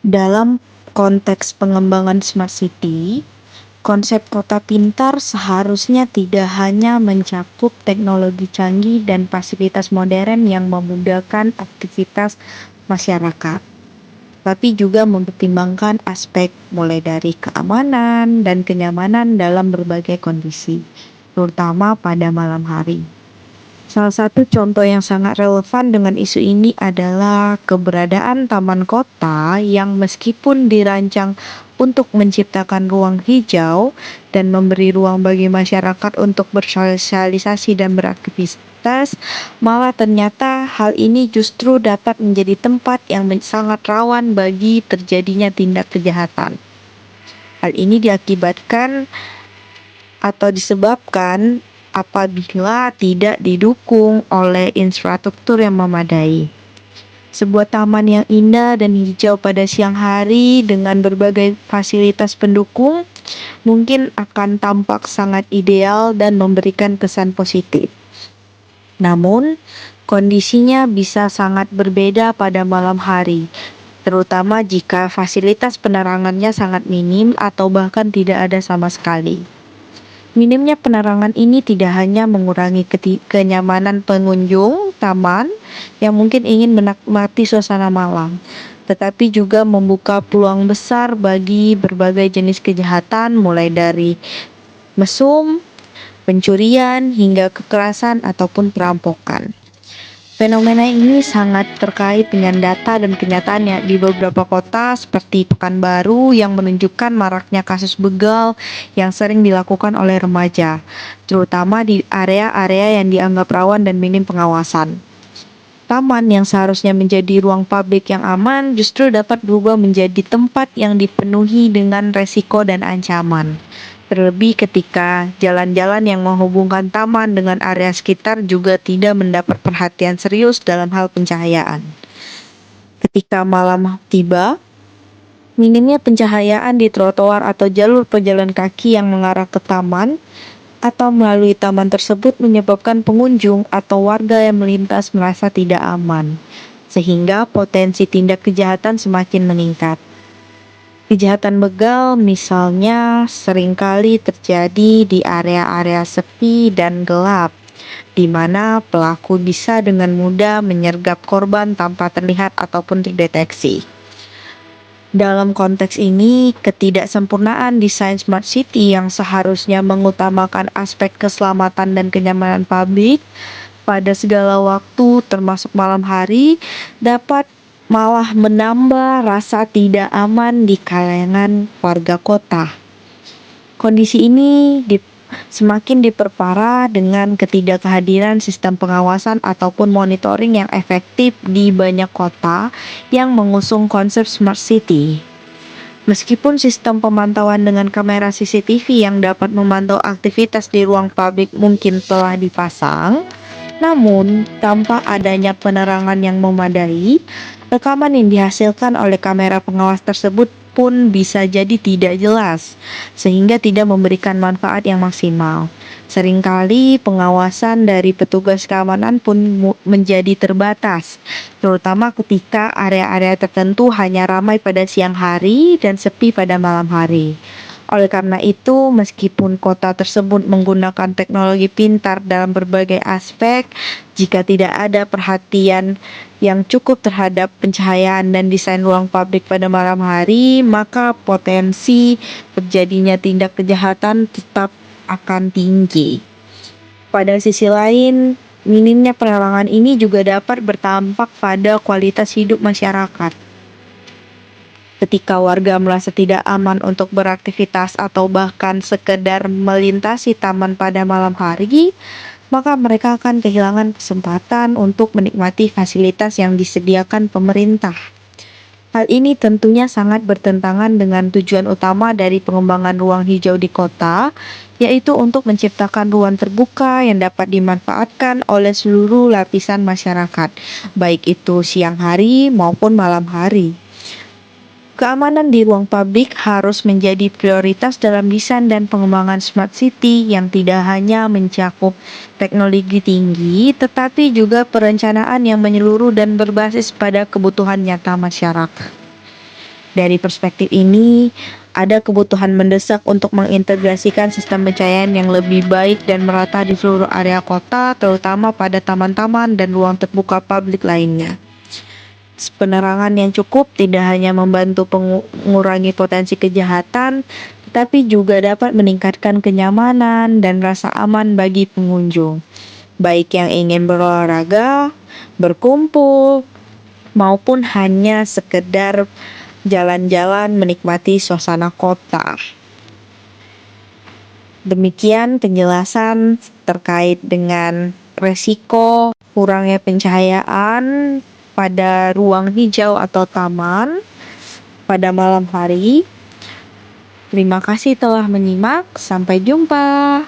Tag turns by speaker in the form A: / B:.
A: Dalam konteks pengembangan smart city, konsep kota pintar seharusnya tidak hanya mencakup teknologi canggih dan fasilitas modern yang memudahkan aktivitas masyarakat, tapi juga mempertimbangkan aspek mulai dari keamanan dan kenyamanan dalam berbagai kondisi, terutama pada malam hari. Salah satu contoh yang sangat relevan dengan isu ini adalah keberadaan taman kota yang meskipun dirancang untuk menciptakan ruang hijau dan memberi ruang bagi masyarakat untuk bersosialisasi dan beraktivitas, malah ternyata hal ini justru dapat menjadi tempat yang sangat rawan bagi terjadinya tindak kejahatan. Hal ini diakibatkan atau disebabkan apabila tidak didukung oleh infrastruktur yang memadai. Sebuah taman yang indah dan hijau pada siang hari dengan berbagai fasilitas pendukung mungkin akan tampak sangat ideal dan memberikan kesan positif. Namun, kondisinya bisa sangat berbeda pada malam hari, terutama jika fasilitas penerangannya sangat minim atau bahkan tidak ada sama sekali. Minimnya penerangan ini tidak hanya mengurangi kenyamanan pengunjung taman yang mungkin ingin menikmati suasana malam, tetapi juga membuka peluang besar bagi berbagai jenis kejahatan mulai dari mesum, pencurian, hingga kekerasan ataupun perampokan. Fenomena ini sangat terkait dengan data dan kenyataannya di beberapa kota seperti Pekanbaru yang menunjukkan maraknya kasus begal yang sering dilakukan oleh remaja, terutama di area-area yang dianggap rawan dan minim pengawasan. Taman yang seharusnya menjadi ruang publik yang aman justru dapat berubah menjadi tempat yang dipenuhi dengan resiko dan ancaman. Terlebih ketika jalan-jalan yang menghubungkan taman dengan area sekitar juga tidak mendapat perhatian serius dalam hal pencahayaan. Ketika malam tiba, minimnya pencahayaan di trotoar atau jalur pejalan kaki yang mengarah ke taman atau melalui taman tersebut menyebabkan pengunjung atau warga yang melintas merasa tidak aman, sehingga potensi tindak kejahatan semakin meningkat. Kejahatan begal misalnya seringkali terjadi di area-area sepi dan gelap, di mana pelaku bisa dengan mudah menyergap korban tanpa terlihat ataupun terdeteksi. Dalam konteks ini, ketidaksempurnaan desain smart city yang seharusnya mengutamakan aspek keselamatan dan kenyamanan publik pada segala waktu termasuk malam hari dapat malah menambah rasa tidak aman di kalangan warga kota. Kondisi ini semakin diperparah dengan ketidakhadiran sistem pengawasan ataupun monitoring yang efektif di banyak kota yang mengusung konsep smart city. Meskipun sistem pemantauan dengan kamera CCTV yang dapat memantau aktivitas di ruang publik mungkin telah dipasang, namun tanpa adanya penerangan yang memadai, rekaman yang dihasilkan oleh kamera pengawas tersebut pun bisa jadi tidak jelas, sehingga tidak memberikan manfaat yang maksimal. Seringkali pengawasan dari petugas keamanan pun menjadi terbatas, terutama ketika area-area tertentu hanya ramai pada siang hari dan sepi pada malam hari. Oleh karena itu, meskipun kota tersebut menggunakan teknologi pintar dalam berbagai aspek, jika tidak ada perhatian yang cukup terhadap pencahayaan dan desain ruang publik pada malam hari, maka potensi terjadinya tindak kejahatan tetap akan tinggi. Pada sisi lain, minimnya penerangan ini juga dapat berdampak pada kualitas hidup masyarakat. Ketika warga merasa tidak aman untuk beraktivitas atau bahkan sekedar melintasi taman pada malam hari, maka mereka akan kehilangan kesempatan untuk menikmati fasilitas yang disediakan pemerintah. Hal ini tentunya sangat bertentangan dengan tujuan utama dari pengembangan ruang hijau di kota, yaitu untuk menciptakan ruang terbuka yang dapat dimanfaatkan oleh seluruh lapisan masyarakat, baik itu siang hari maupun malam hari. Keamanan di ruang publik harus menjadi prioritas dalam desain dan pengembangan smart city yang tidak hanya mencakup teknologi tinggi, tetapi juga perencanaan yang menyeluruh dan berbasis pada kebutuhan nyata masyarakat. Dari perspektif ini, ada kebutuhan mendesak untuk mengintegrasikan sistem pencahayaan yang lebih baik dan merata di seluruh area kota, terutama pada taman-taman dan ruang terbuka publik lainnya. Penerangan yang cukup tidak hanya membantu mengurangi potensi kejahatan, tetapi juga dapat meningkatkan kenyamanan dan rasa aman bagi pengunjung, baik yang ingin berolahraga, berkumpul, maupun hanya sekedar jalan-jalan menikmati suasana kota. Demikian penjelasan terkait dengan resiko kurangnya pencahayaan pada ruang hijau atau taman pada malam hari. Terima kasih telah menyimak. Sampai jumpa.